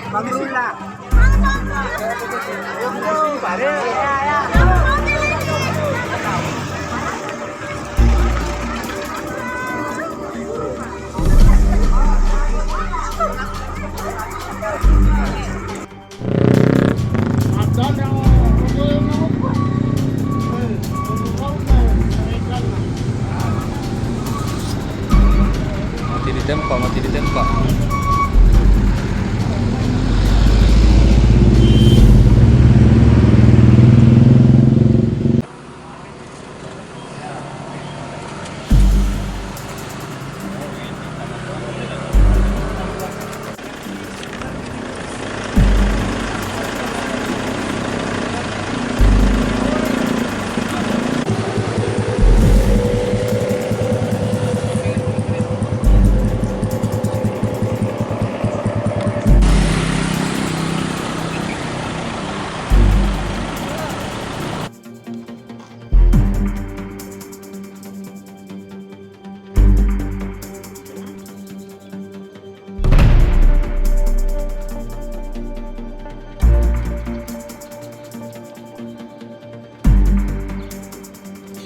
Bangula. Mati ditempa.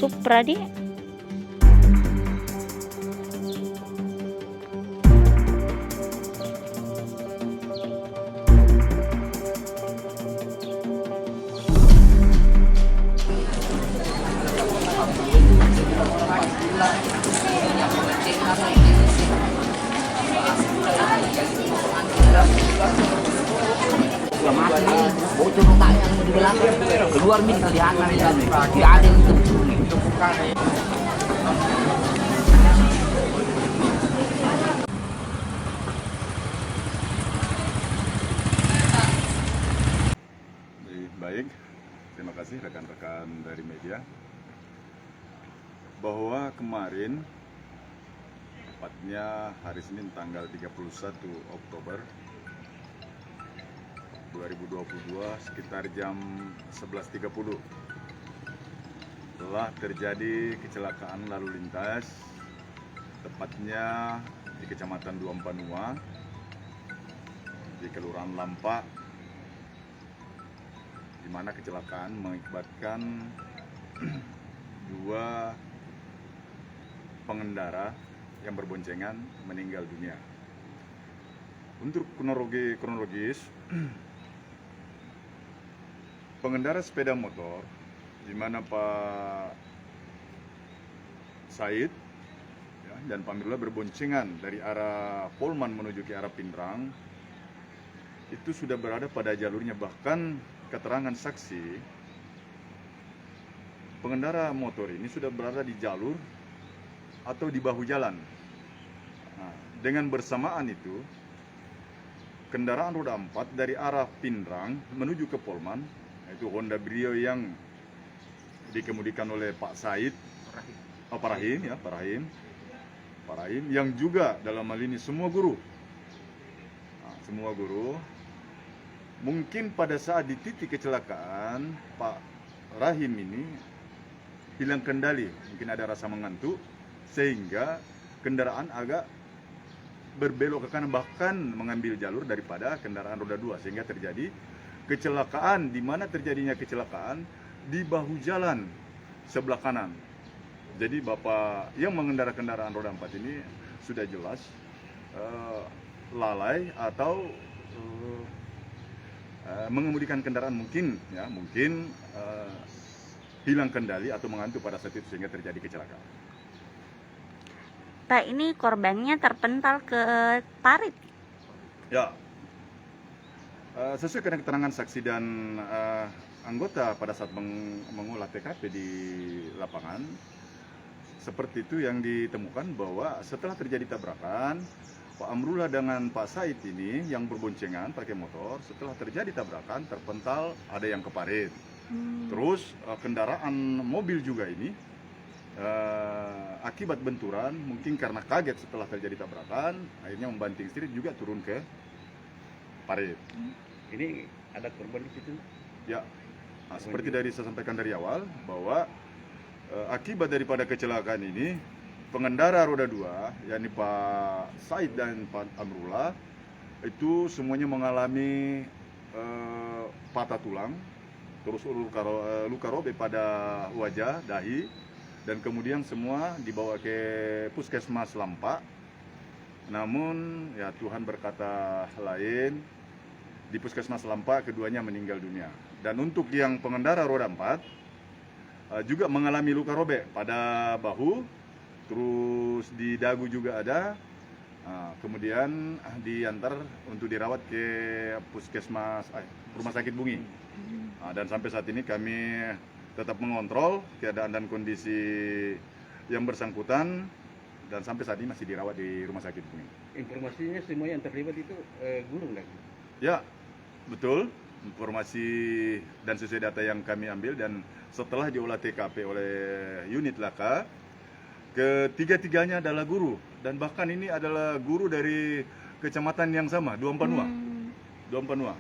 Supra di bocor otaknya di belakang keluar nih kelihatan dia ada yang tentu nih. Baik, terima kasih rekan-rekan dari media. Bahwa kemarin, tepatnya hari Senin tanggal 31 Oktober 2022 sekitar jam 11.30 telah terjadi kecelakaan lalu lintas, tepatnya di Kecamatan Duampanua, di Kelurahan Lampak, di mana kecelakaan mengakibatkan dua pengendara yang berboncengan meninggal dunia. Untuk kronologis, pengendara sepeda motor, di mana Pak Said ya, dan Pak Mirula berboncengan dari arah Polman menuju ke arah Pindrang, itu sudah berada pada jalurnya. Bahkan keterangan saksi, pengendara motor ini sudah berada di jalur atau di bahu jalan. Nah, dengan bersamaan itu, kendaraan roda 4 dari arah Pindrang menuju ke Polman, yaitu Honda Brio yang dikemudikan oleh Pak Said, Pak Rahim, yang juga dalam hal ini semua guru. Nah, semua guru. Mungkin pada saat di titik kecelakaan, Pak Rahim ini hilang kendali, mungkin ada rasa mengantuk, sehingga kendaraan agak berbelok ke kanan, bahkan mengambil jalur daripada kendaraan roda 2, sehingga terjadi kecelakaan, di mana terjadinya kecelakaan di bahu jalan sebelah kanan. Jadi Bapak yang mengendarai kendaraan roda 4 ini sudah jelas lalai atau mengemudikan kendaraan mungkin hilang kendali atau mengantuk pada saat itu sehingga terjadi kecelakaan. Pak, ini korbannya terpental ke parit. Ya, sesuai dengan keterangan saksi dan anggota pada saat mengolah TKP di lapangan, seperti itu yang ditemukan bahwa setelah terjadi tabrakan, Pak Amrullah dengan Pak Said ini yang berboncengan pakai motor, setelah terjadi tabrakan terpental, ada yang ke parit. Terus kendaraan mobil juga ini akibat benturan, mungkin karena kaget setelah terjadi tabrakan, akhirnya membanting setir juga turun ke parit. Ini ada korban di situ? Ya, nah, seperti dari saya sampaikan dari awal bahwa akibat daripada kecelakaan ini, pengendara roda 2, yakni Pak Said dan Pak Amrullah, itu semuanya mengalami patah tulang, terus luka robek pada wajah, dahi, dan kemudian semua dibawa ke Puskesmas Lampak. Namun ya Tuhan berkata lain, di Puskesmas Lampak keduanya meninggal dunia. Dan untuk yang pengendara roda 4 juga mengalami luka robek pada bahu, terus di dagu juga ada. Kemudian diantar untuk dirawat ke Puskesmas Rumah Sakit Bungi. Dan sampai saat ini kami tetap mengontrol keadaan dan kondisi yang bersangkutan, dan sampai saat ini masih dirawat di Rumah Sakit Bungi. Informasinya semua yang terlibat itu guru nggak? Ya, betul. Informasi dan sesuai data yang kami ambil, dan setelah diolah TKP oleh unit Laka, ketiga-tiganya adalah guru, dan bahkan ini adalah guru dari kecamatan yang sama, Duampanua. Duampanua.